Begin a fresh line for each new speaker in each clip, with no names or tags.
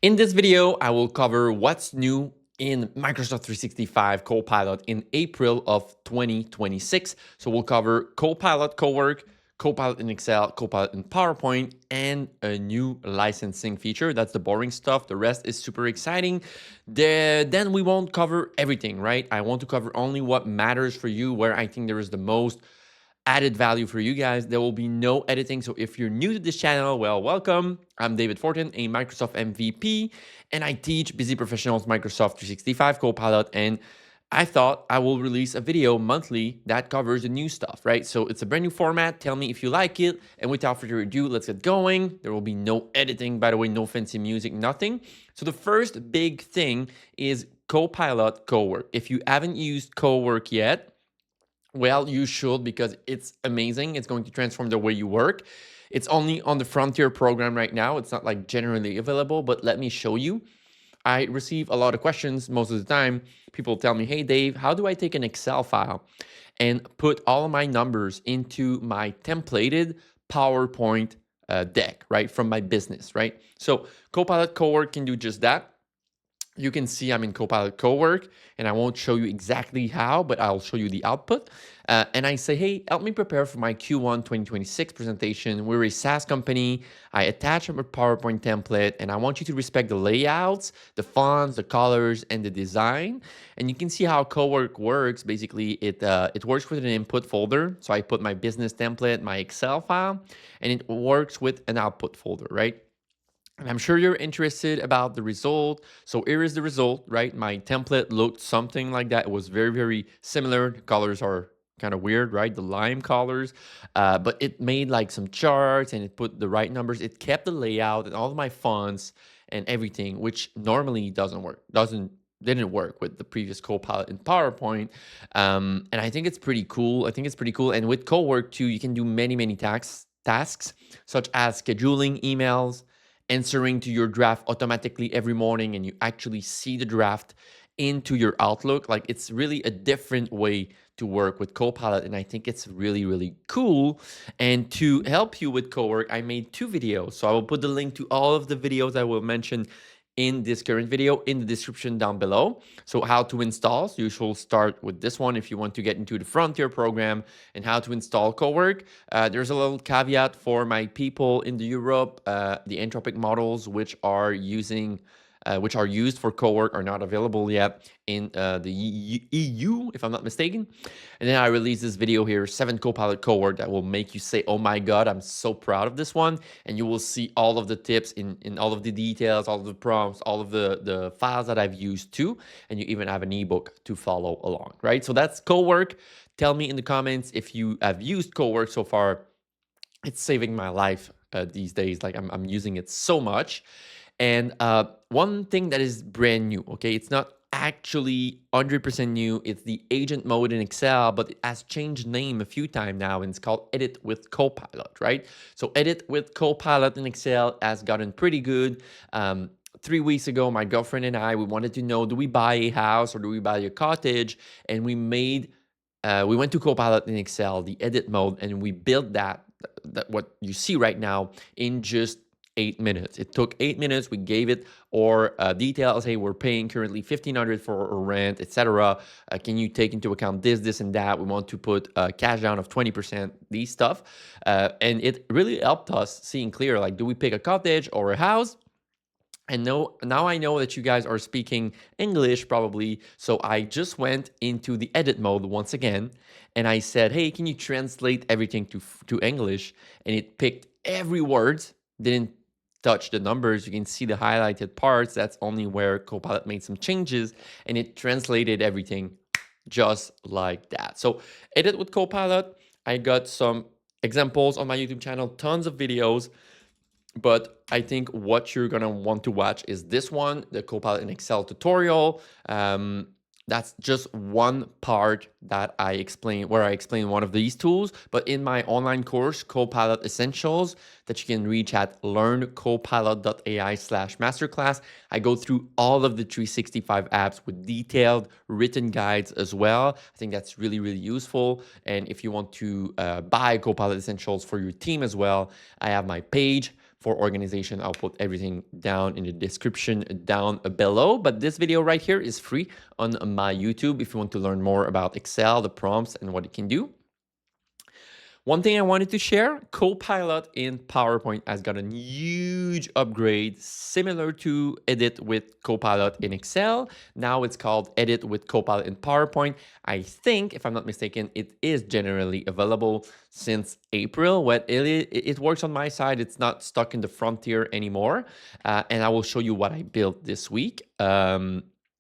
In this video, I will cover what's new in Microsoft 365 Copilot in April of 2026. So we'll cover Copilot Co-work, Copilot in Excel, Copilot in PowerPoint, and a new licensing feature. That's the boring stuff. The rest is super exciting. Then we won't cover everything, right? I want to cover only what matters for you, where I think there is the most added value for you guys. There will be no editing. So if you're new to this channel, well, welcome. I'm David Fortin, a Microsoft MVP, and I teach busy professionals Microsoft 365 Copilot. And I thought I will release a video monthly that covers the new stuff, right? So it's a brand new format. Tell me if you like it. And without further ado, let's get going. There will be no editing, by the way, no fancy music, nothing. So the first big thing is Copilot Co-work. If you haven't used Co-work yet, well, you should, because it's amazing. It's going to transform the way you work. It's only on the Frontier program right now. It's not like generally available, but let me show you. I receive a lot of questions most of the time. People tell me, hey, Dave, how do I take an Excel file and put all of my numbers into my templated PowerPoint deck, right, from my business, right? So Copilot Co-work can do just that. You can see I'm in Copilot Co-work, and I won't show you exactly how, but I'll show you the output. And I say, hey, help me prepare for my Q1 2026 presentation. We're a SaaS company. I attach a PowerPoint template, and I want you to respect the layouts, the fonts, the colors, and the design. And you can see how Co-work works. Basically, it works with an input folder. So I put my business template, my Excel file, and it works with an output folder, right? And I'm sure you're interested about the result. So here is the result, right? My template looked something like that. It was very, very similar. The colors are kind of weird, right? The lime colors. But it made like some charts and it put the right numbers. It kept the layout and all of my fonts and everything, which normally didn't work with the previous Copilot in PowerPoint. And I think it's pretty cool. And with Co-work too, you can do many, many tasks, such as scheduling emails, answering to your draft automatically every morning, and you actually see the draft into your Outlook. Like, it's really a different way to work with Copilot, and I think it's really, really cool. And to help you with Co-work, I made two videos. So I will put the link to all of the videos I will mention in this current video in the description down below. So how to install, so you should start with this one if you want to get into the Frontier program, and how to install Co-work. There's a little caveat for my people in the Europe. The Anthropic models which are used for Co-work are not available yet in the EU, if I'm not mistaken. And then I released this video here, 7 Copilot Co-work, that will make you say, oh my God, I'm so proud of this one. And you will see all of the tips in all of the details, all of the prompts, all of the files that I've used too. And you even have an ebook to follow along, right? So that's Co-work. Tell me in the comments if you have used Co-work so far. It's saving my life these days. Like, I'm using it so much. And one thing that is brand new, okay, it's not actually 100% new. It's the agent mode in Excel, but it has changed name a few times now, and it's called Edit with Copilot, right? So Edit with Copilot in Excel has gotten pretty good. 3 weeks ago, my girlfriend and I, we wanted to know, do we buy a house or do we buy a cottage? And we went to Copilot in Excel, the edit mode, and we built that what you see right now in just 8 minutes. It took 8 minutes. We gave it our details. Hey, we're paying currently $1,500 for a rent, etc. Can you take into account this, and that? We want to put cash down of 20%, these stuff. And it really helped us seeing clear, like, do we pick a cottage or a house? And now I know that you guys are speaking English probably. So I just went into the edit mode once again, and I said, hey, can you translate everything to English? And it picked every word, didn't touch the numbers. You can see the highlighted parts. That's only where Copilot made some changes, and it translated everything just like that. So edit with Copilot. I got some examples on my YouTube channel, tons of videos. But I think what you're gonna want to watch is this one, the Copilot in Excel tutorial. That's just one part that I explain, where I explain one of these tools. But in my online course, Copilot Essentials, that you can reach at learncopilot.ai/masterclass, I go through all of the 365 apps with detailed written guides as well. I think that's really, really useful. And if you want to buy Copilot Essentials for your team as well, I have my page for organization. I'll put everything down in the description down below. But this video right here is free on my YouTube if you want to learn more about Excel, the prompts, and what it can do. One thing I wanted to share, Copilot in PowerPoint has got a huge upgrade similar to Edit with Copilot in Excel. Now it's called Edit with Copilot in PowerPoint. I think, if I'm not mistaken, it is generally available since April. It works on my side. It's not stuck in the frontier anymore. And I will show you what I built this week.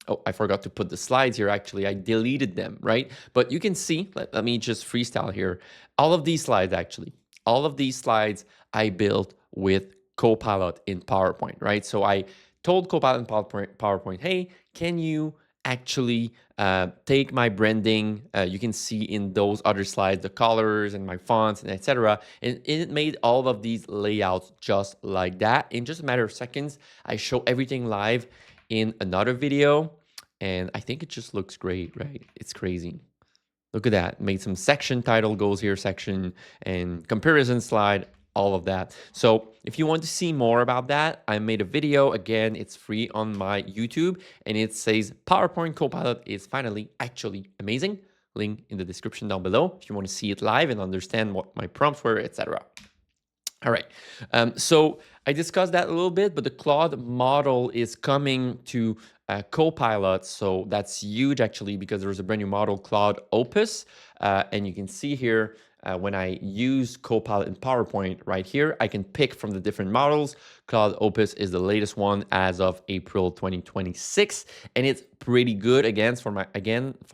Oh, I forgot to put the slides here. Actually, I deleted them, right? But you can see, let me just freestyle here. All of these slides, I built with Copilot in PowerPoint, right? So I told Copilot in PowerPoint, hey, can you actually take my branding? You can see in those other slides, the colors and my fonts and etc. And it made all of these layouts just like that. In just a matter of seconds, I show everything live in another video, and I think it just looks great, right? It's crazy. Look at that. Made some section title goes here, section and comparison slide, all of that. So if you want to see more about that, I made a video. Again, it's free on my YouTube, and it says PowerPoint Copilot is finally actually amazing. Link in the description down below if you want to see it live and understand what my prompts were, etc. All right, so I discussed that a little bit, but the Claude model is coming to Copilot. So that's huge actually, because there's a brand new model, Claude Opus. And you can see here, when I use Copilot in PowerPoint right here, I can pick from the different models. Claude Opus is the latest one as of April 2026. And it's pretty good. Again, for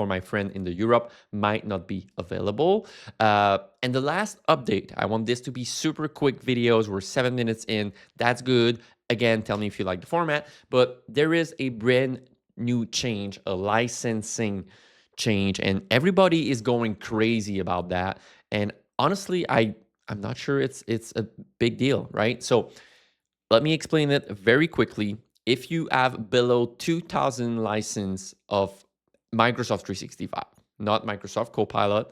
my friend in the Europe, might not be available. And the last update, I want this to be super quick videos. We're 7 minutes in. That's good. Again, tell me if you like the format, but there is a brand new change, a licensing change, and everybody is going crazy about that. And honestly, I'm not sure it's a big deal, right? So let me explain it very quickly. If you have below 2,000 license of Microsoft 365, not Microsoft Copilot,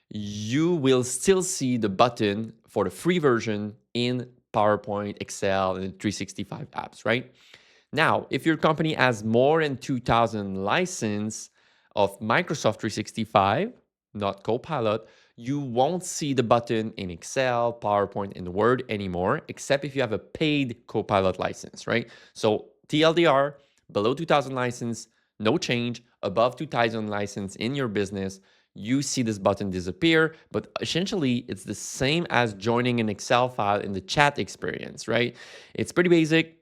you will still see the button for the free version in PowerPoint, Excel, and 365 apps, right? Now, if your company has more than 2,000 license of Microsoft 365, not Copilot, you won't see the button in Excel, PowerPoint, and Word anymore, except if you have a paid Copilot license, right? So TLDR, below 2,000 license, no change. Above 2,000 license in your business, you see this button disappear, but essentially it's the same as joining an Excel file in the chat experience, right? It's pretty basic.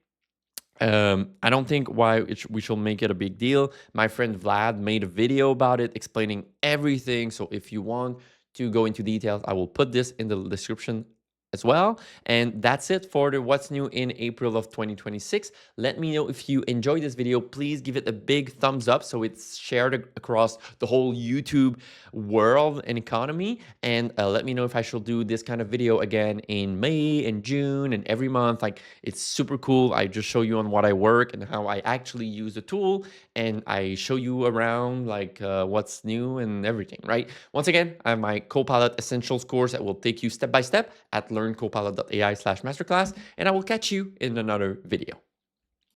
I don't think we should make it a big deal. My friend Vlad made a video about it explaining everything. So if you want to go into details, I will put this in the description as well. And that's it for the what's new in April of 2026. Let me know if you enjoyed this video. Please give it a big thumbs up so it's shared across the whole YouTube world and economy. And let me know if I should do this kind of video again in May and June and every month. Like, it's super cool. I just show you on what I work and how I actually use the tool, and I show you around like what's new and everything, right? Once again, I have my Copilot Essentials course that will take you step by step at learncopilot.ai/masterclass, and I will catch you in another video.